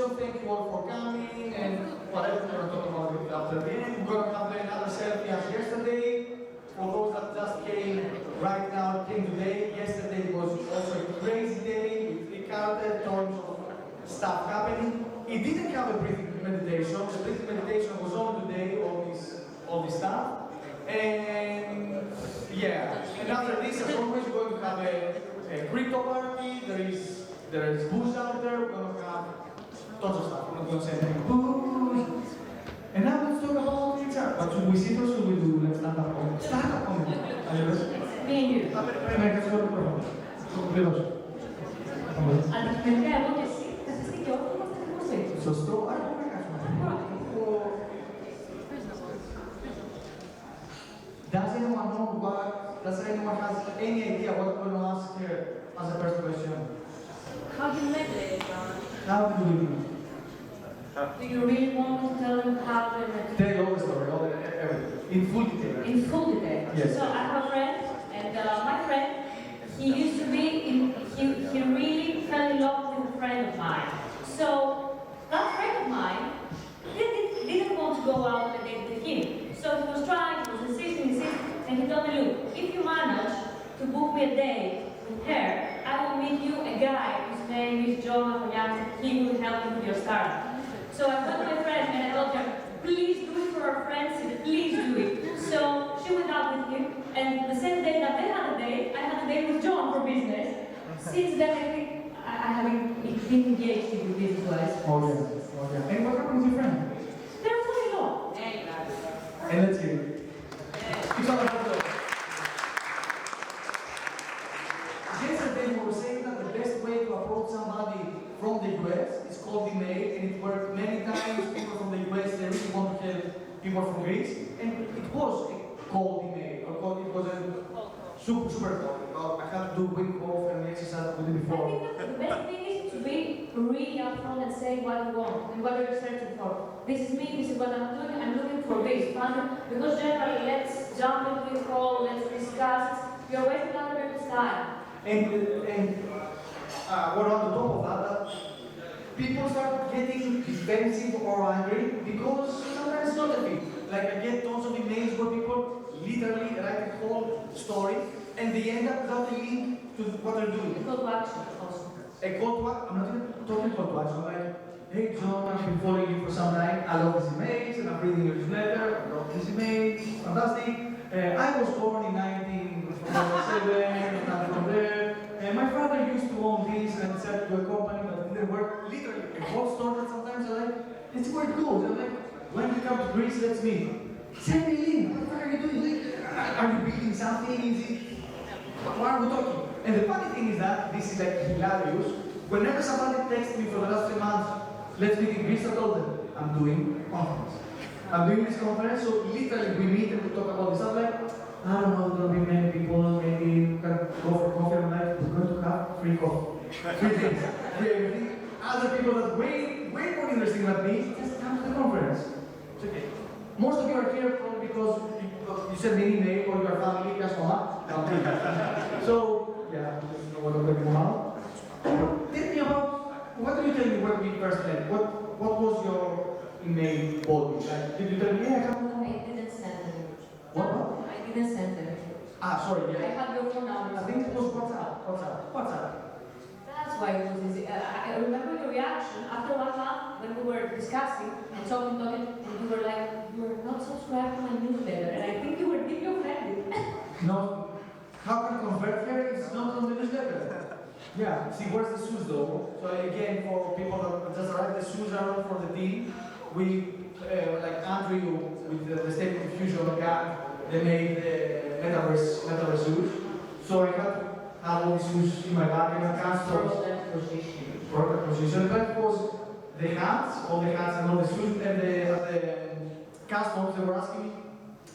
presentation. Thank you all for coming and whatever we're going to talk about it after the end. We're going to have another selfie as yesterday. For those that just came right now, came today. Yesterday was also a crazy day with 3 tons of stuff happening. It didn't have a breathing meditation. The breathing meditation was on today, all this stuff. And yeah, and after this, as always, we're going to have a crypto party. There is booze out there. We're going to have tons of stuff. We're not going to say anything. Booze. And now let's talk about VHR. But should we sit or should we do like stand-up comedy? Stand-up comedy. Are you ready? Me and you. Let's go to the program. Αντικειμενικά εγώ και εσύ, θα είστε και όλοι είμαστε δημοσίοι. Σωστό, άρα μπορούμε να κάνουμε. Does anyone know does anyone has any idea what we're going to ask here as a first question? How do you met it, Jon? How do we do? Do you really want to tell them how they met? Tell all the story, everything. In full detail. In full detail? Yes. So I have a friend, and my friend, he used to be, he really fell in love with a friend of mine. So that friend of mine didn't want to go out on a date with him. So he was trying, he was insisting, and he told me, look, if you manage to book me a date with her, I will meet you a guy whose name is Jon Vlachogiannis, and he will help you with your startup. So I went to my friend and I told her, please do it for our friends, please do it. So she went out with him, and the same day that they had a date, I had a date with Jon for business. Since then, I think I haven't been engaged in business-wise. Oh yeah. And what happened with your friend? They're fully law. And let's hear it. It's all about love. Yesterday we were saying that the best way to approach somebody from the US is called email, and it worked many times. People from the US, they really want to help people from Greece, and it was a cold email, it was a super cold. I had to do quick off and exercise with it before. I think that the best thing is to be really upfront and say what you want and what you're searching for. This is me, this is what I'm doing, I'm looking for this. Because generally, let's jump into a call, let's discuss, you're wasting other people's time. And what on the top of that, people start getting defensive or angry because sometimes it's not a fit. Like I get tons of emails where people literally write a whole story and they end up without a link to what they're doing. A call to action also. A call to action? I'm not even talking call to action. I'm like, hey Jon, I've been following you for some time. I love these emails and I'm reading your newsletter. I love these emails. Fantastic. I was born in 1947 and I'm from there. My father used to own this and set to a company that didn't work. Literally, a whole store that sometimes I'm like, let's see where it goes. I'm like, when you come to Greece, let's meet. Send me a link. What the fuck are you doing? Are you building something? Is it? Why are we talking? And the funny thing is that this is like hilarious. Whenever somebody texts me for the last 3 months, let's meet in Greece, I told them, I'm doing conference. I'm doing this conference, so literally we meet and we talk about this. I'm like, I don't know, there'll be many people, maybe you can go for coffee. I'm like, we're going to have free coffee. 3 days. Free everything. Other people that way more interesting than me, just come to the conference. It's okay. Most of you are here probably because you sent me an email or your family, yes, mama. So, yeah, I don't know what I'm talking about. Tell me about, what do you tell me when we first met? What was your email body? Like, did you tell me, yeah, I didn't send them. What? I didn't send them. Sorry, yeah. I have your phone number. I think it was WhatsApp. That's why it was easy. I remember your reaction after 1 month when we were discussing and talking, and you were like, you are not subscribed to my newsletter, and I think you were deeply offended. No, how can I convert here? It's not on the newsletter. Yeah, see, where's the shoes though? So again, for people that just arrived, the shoes are not for the team. We, like Andrew with the State of Fusion gang, they made the MetaVerse shoes. So I had to have all these shoes in my bag and I can't stop. Product position. But it was the hats, all the hats and all the shoes, and the customs, they were asking me,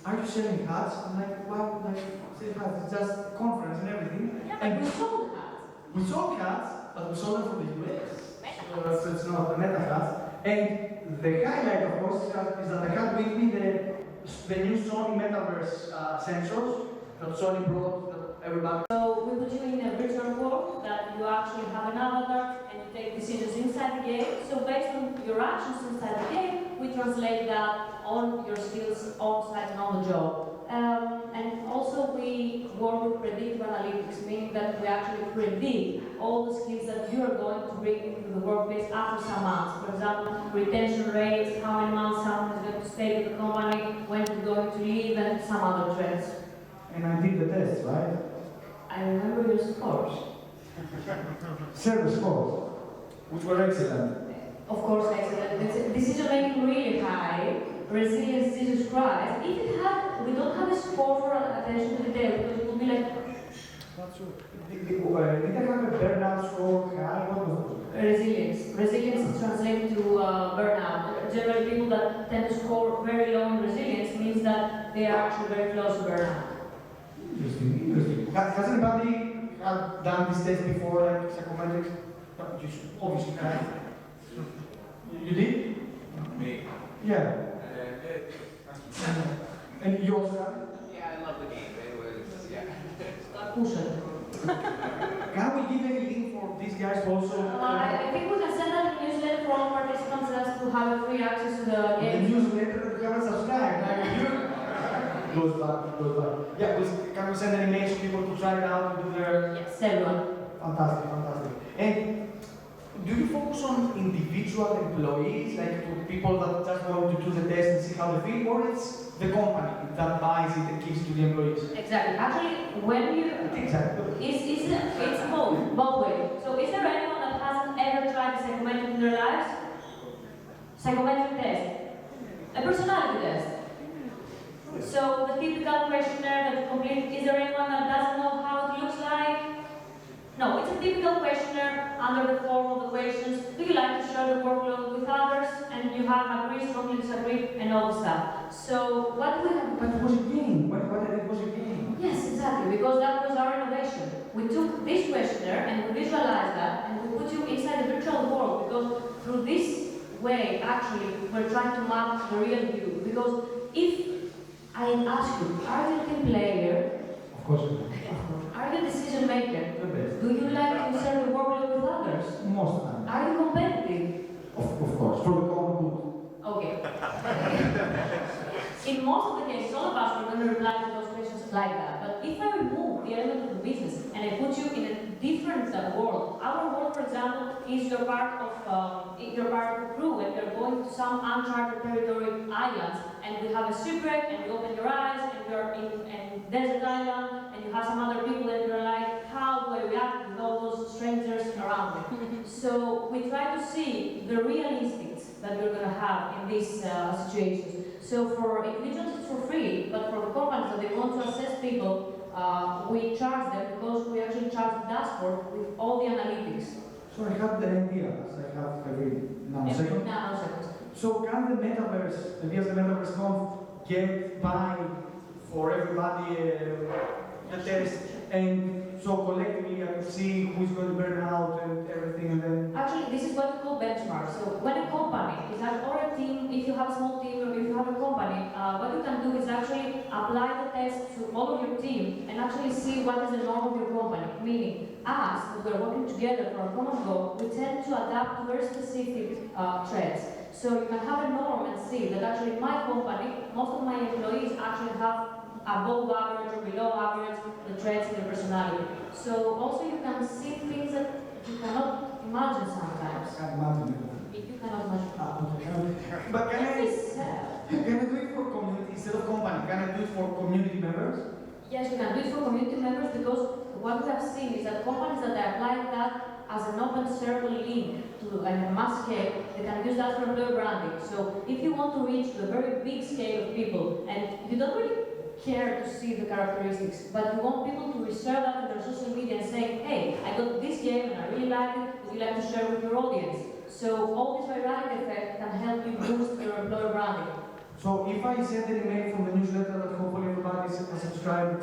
are you selling hats? I'm like, why would I sell hats? It's just a conference and everything. Yeah, and we sold hats. We sold hats, but we sold them from the US. So it's not the meta hats. And the highlight, of course, is that I had with me the new Sony MetaVerse sensors that Sony brought that everybody. So we put you in a virtual world that you actually have an avatar and you take decisions inside inside the game. So based on your actions inside the game, we translate that on your skills on site and on the job. And also we work with predictive analytics, meaning that we actually predict all the skills that you are going to bring into the workplace after some months. For example, retention rates, how many months someone is going to stay with the company, when they're going to leave, and some other trends. And I did the test, right? I remember your scores. Several scores, which were excellent. Of course, excellent. Decision making really high. Resilience, Jesus Christ. If it had, we don't have a score for attention to detail because it would be like. Not sure. Did I have a burnout score high? What was it? Resilience. Resilience is translated to burnout. Generally, people that tend to score very low in resilience means that they are actually very close to burnout. Interesting, interesting. Has anybody done this test before, like psychometrics? You should obviously have. You did? Me. Yeah. And you also have it? Yeah, I love the game. It was, yeah. Push it. Can we give any link for these guys also? I think we can send out a newsletter for all participants just to have a free access to the The game. newsletter that you haven't subscribed. Goes back, goes back. Yeah, can we send an email to people to try it out and do their... Yes, everyone. Fantastic, fantastic. And do you focus on individual employees, like to people that just want to do the test and see how they feel, or it's the company that buys it and gives it to the employees? Exactly. Actually, when you Exactly. it's both ways. So is there anyone that hasn't ever tried a psychometric in their lives? Psychometric test. A personality test. So the typical questionnaire that you complete, is there anyone that doesn't know how it looks like? No, it's a typical questionnaire under the form of the questions. Do you like to share the workload with others? And you have agree, strongly disagree, and all the stuff. So what we have... But it was a game. What it was a game? Yes, exactly, because that was our innovation. We took this questionnaire and we visualized that and we put you inside the virtual world because through this way, actually, we're trying to map the real you. Because if I ask you, are you a team player? Of course. Are you a decision maker? The best. Do you like to share the workload with others? Most of the time. Are you competitive? Of course. For the common good. Okay. In most of the cases, all of us are going to reply to those questions like that. But if I remove the element of the business and I put you in a different world, our world, for example, is you're part of the crew and you're going to some uncharted territory islands and we have a shipwreck and you open your eyes and you're in a desert island and you have some other people and you're like, how do I react with all those strangers around me? So we try to see the real instincts that we're going to have in these situations. So for individuals it's for free, but for the companies that they want to assess people, we charge them because we actually charge the dashboard with all the analytics. So I have the idea, as I have every nanosecond. Nanoseconds. So can the MetaVerse, the MetaVerse Conf, get by for everybody the test, and so collectively I can see who's going to burn out and everything, and then... Actually, this is what we call benchmarks. So when a company is or a team, if you have a small team or if you have a company, what you can do is actually apply the test to all of your team and actually see what is the norm of your company. Meaning, us, when we're working together for a common goal, we tend to adapt to very specific trends. So you can have a norm and see that actually in my company, most of my employees actually have above average or below average the traits in their personality. So also you can see things that you cannot imagine sometimes. I can't imagine it. If you cannot imagine. But can I do it for community instead of company? Can I do it for community members? Yes, you can do it for community members because what we have seen is that companies that are applying that as an open circle link to a mass scale, they can use that for employer branding. So if you want to reach the very big scale of people and you don't really care to see the characteristics, but you want people to reserve that on their social media and say, hey, I got this game and I really like it, would you like to share with your audience? So all this virality effect can help you boost your employer branding. So if I send an email from the newsletter that hopefully everybody is subscribed,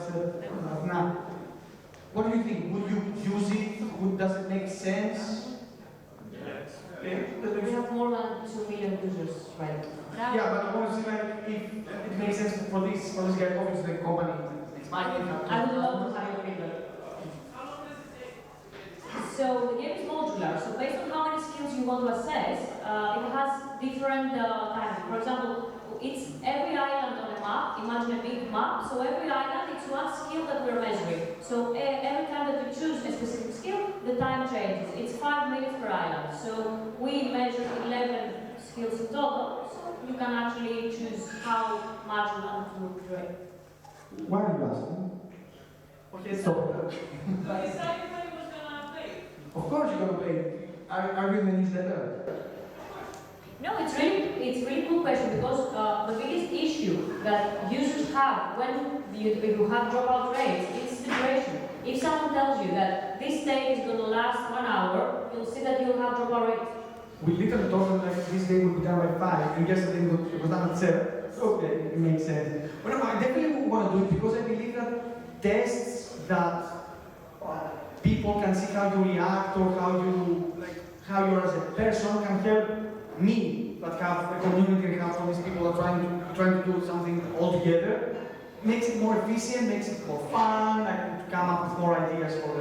now, what do you think? Would you use it? Does it make sense? Yes. We have more than 2 million users right now. Yeah, but I want to see like if it makes sense for this guy, obviously the company. It's my I would love to have your feedback. So the game is modular. So based on how many skills you want to assess, it has different types. For example, it's every island on a map. Imagine a big map. So every island, it's one skill that we're measuring. So every time that you choose a specific skill, the time changes. It's 5 minutes per island. So we measure 11 skills in total. So you can actually choose how much you want to do it. Why are you asking? Okay, so. Of course you're gonna pay. Are you in the newsletter? No, it's really cool question because the biggest issue that users have when you have dropout rates is the duration. If someone tells you that this day is going to last 1 hour, you'll see that you'll have dropout rates. We literally told them like this day will be done by 5, and yesterday it was done at 7. Okay, it makes sense. But no, I definitely want to do it because I believe that tests that people can see how you react or how you are as a person can help me that have a community and have all these people that are trying to do something all together. Makes it more efficient, makes it more fun. I can come up with more ideas for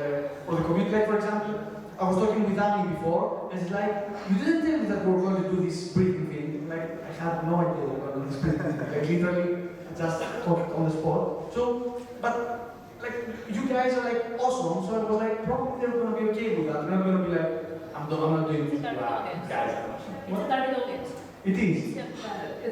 the community. Like for example, I was talking with Annie before, and it's like, you didn't tell me that we were going to do this breathing thing. Like, I had no idea we were going to do this breathing thing. Like, literally, just talked on the spot. So, but, like, you guys are like awesome, so I was like, probably they're going to be okay with that. They're not going to be like, I'm not doing this. It's a target audience. Guys. It's a target audience. It is.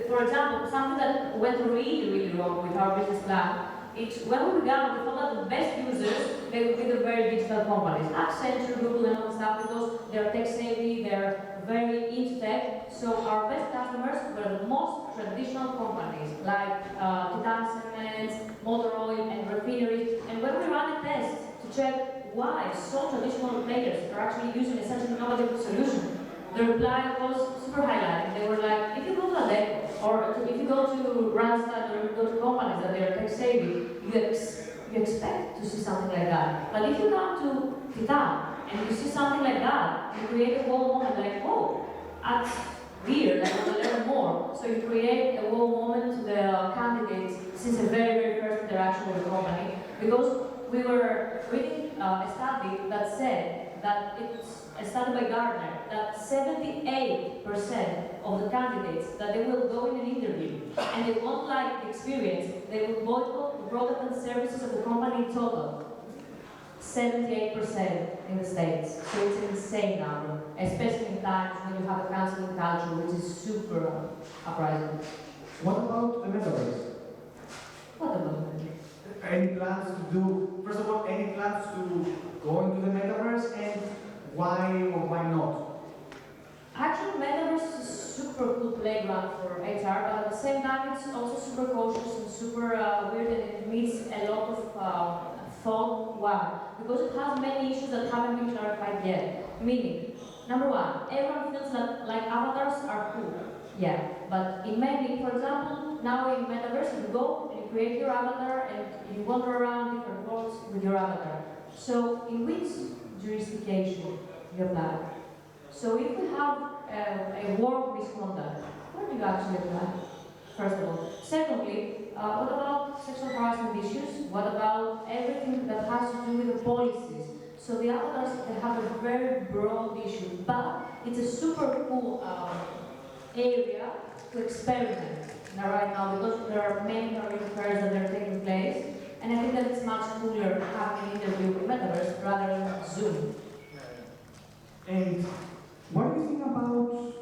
For example, something that went really wrong with our business plan, it's when we began, we thought that the best users, they would be the very digital companies, Accenture, Google, and all that stuff, because they're tech savvy, they're very into tech. So our best customers were the most traditional companies, like Titan Cements, Motor Oil, and refineries. And when we ran a test to check why so traditional players are actually using such an innovative solution, the reply was super highlighted. They were like, if you go to Adecco, or if you go to Randstad, or you go to companies that they are tech savvy, you expect to see something like that. But if you come to Titan and you see something like that, you create a whole moment like, oh, that's weird, I want to learn more. So you create a whole moment to the candidates since the very first interaction with the company. Because we were reading a study that said that it's a study by Gartner that 78% of the candidates that they will go in an interview and they won't like the experience, they will boycott the product and services of the company in total. 78% in the States. So it's an insane number, especially in times when you have a canceling culture, which is super uprising. What about the metaverse? What about it? Any plans to do, first of all, any plans to go into the metaverse, and why or why not? Actually, MetaVerse is a super cool playground for HR, but at the same time, it's also super cautious and super weird, and it needs a lot of thought. Why? Because it has many issues that haven't been clarified yet. Meaning, number one, everyone feels that like avatars are cool. Yeah, but in many, for example, now in MetaVerse, you go and you create your avatar and you wander around different worlds with your avatar. So, in which jurisdiction you apply? So if we have a work misconduct, where do you actually apply? First of all. Secondly, what about sexual harassment issues? What about everything that has to do with the policies? So the avatars, they have a very broad issue, but it's a super cool area to experiment right now because there are many career fairs that are taking place, and I think that it's much cooler having an interview with MetaVerse rather than Zoom. And what do you think about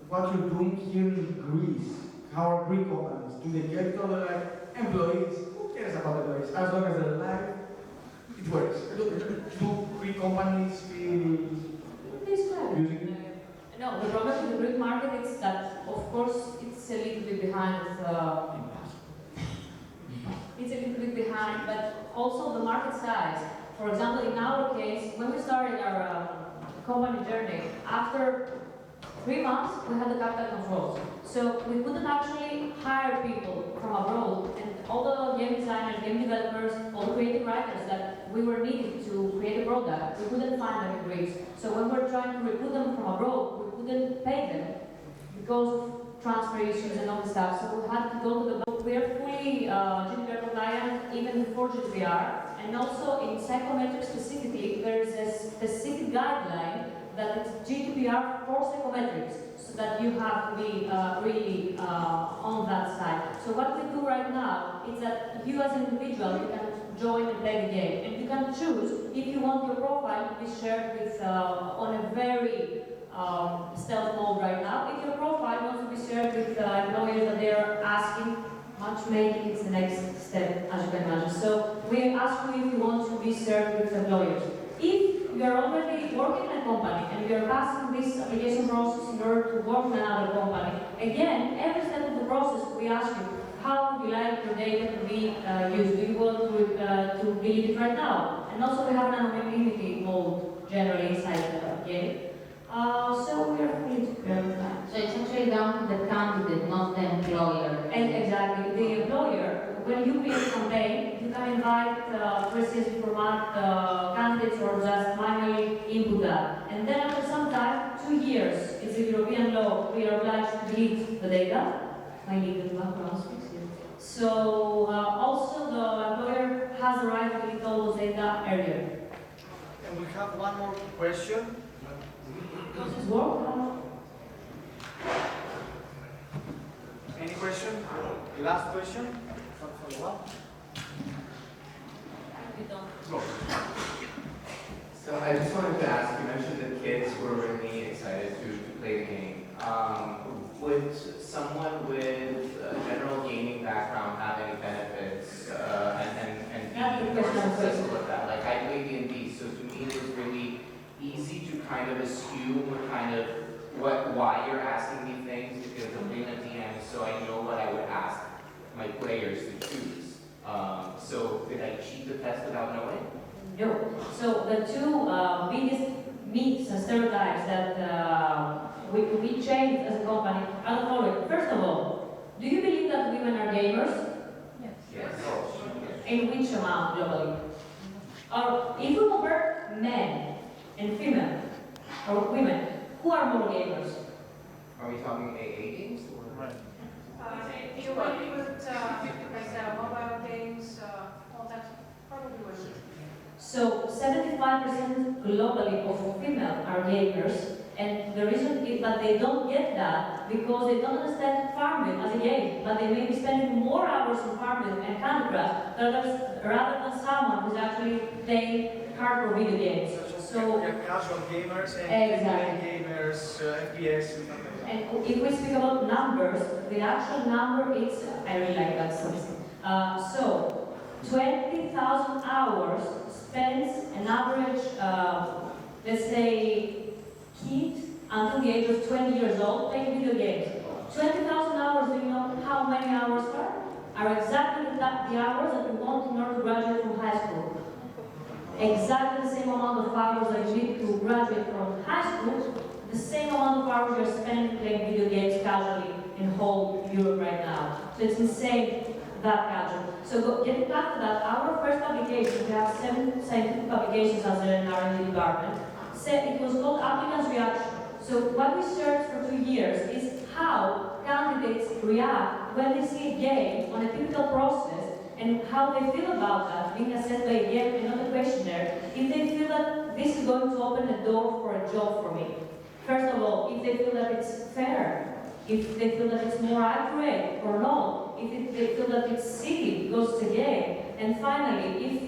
what you're doing here in Greece? How are Greek companies? Do they get it, or they're like employees? Who cares about employees? As long as they're alive, it works. Do Greek companies feel using it? No, the problem with the Greek market is that, of course, it's a little bit behind. It's a little bit behind, but also the market size. For example, in our case, when we started our company journey, after 3 months, we had the capital controls. So we couldn't actually hire people from abroad, and all the game designers, game developers, all the creative writers that we were needed to create a product, we couldn't find them in Greece. So when we were trying to recruit them from abroad, we couldn't pay them because of transfer issues and all the stuff. So we had to go to the book. We are fully GDPR compliant even before GDPR. And also in psychometrics specifically, there is a specific guideline that it's GDPR for psychometrics, so that you have to be really on that side. So what we do right now is that you as an individual, you can join and play the game, and you can choose if you want your profile to be shared with on a very stealth mode right now. If your profile wants to be shared with employers that they are asking, matchmaking is the next step, as you can imagine. So we ask you if you want to be shared with employers. If you are already working in a company and you are passing this application process in order to work in another company, again, every step of the process we ask you, how would you like your data to be used? Do you want to delete it right now? And also we have an anonymity mode generally inside the game. So we are free to prepare with that. So it's actually down to the candidate, not the employer. And exactly, the employer, when you create a campaign, you can invite precisely format candidates or just manually input that. And then after some time, 2 years, it's a European law, we are obliged to delete the data. My legal background speaks here. So also the employer has the right to delete all those data earlier. And we have one more question. Does this work? Any question? Last question? Follow-up? We don't. Go. So I just wanted to ask, you mentioned that kids were really excited to play the game. Would someone with a general gaming background have any benefits and be more successful with that? Like I play D&D, so to me it was really easy to kind of assume kind of why you're asking me things because I'm playing a DM, so I know what I would ask my players to choose. So did I cheat the test without knowing? No. So the two biggest myths and stereotypes that we changed as a company are the following. First of all, do you believe that women are gamers? Yes. In which amount globally? Or if we compare men and female, or women, who are more gamers? Are we talking AA games? Or? Right. You want to put like mobile games, all that, probably would. So 75% globally of female are gamers, and the reason is that they don't get that because they don't understand farming as a game, but they may be spending more hours in farming and Candy Crush rather than someone who's actually playing hardcore video games. So Casual gamers and exactly. gamers, FPS and something like that. And if we speak about numbers, the actual number is, I really like that statistic. So 20,000 hours spent an average, let's say, kid until the age of 20 years old playing video games. 20,000 hours, do you know how many hours are exactly the hours that you want in order to graduate from high school. Exactly the same amount of hours that you need to graduate from high school, the same amount of hours you're spending playing video games casually in whole Europe right now. So it's insane, that casual. So getting back to that, our first publication, we have 7 scientific publications as an R&D department, it was called Applicant's Reaction. So what we searched for 2 years is how candidates react when they see a game on a typical process and how they feel about that, being assessed by a game and not a questionnaire, if they feel that this is going to open a door for a job for me. First of all, if they feel that it's fair, if they feel that it's more accurate or not, if they feel that it's silly because it's a game, and finally, if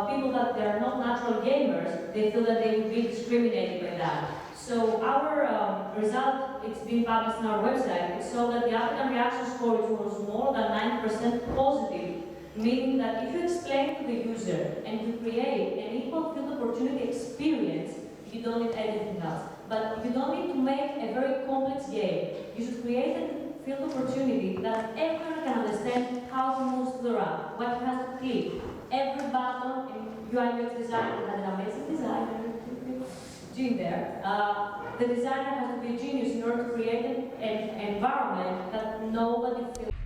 people that they are not natural gamers, they feel that they would be discriminated by that. So our result, it's been published on our website, it showed that the applicant reaction score was more than 90% positive, meaning that if you explain to the user and you create an equal field opportunity experience, you don't need anything else. But you don't need to make a very complex game. You should create a field opportunity that everyone can understand how to move to the ramp, what has to click. Every button in UI UX designer has an amazing designer, Jim there. The designer has to be a genius in order to create an environment that nobody feels.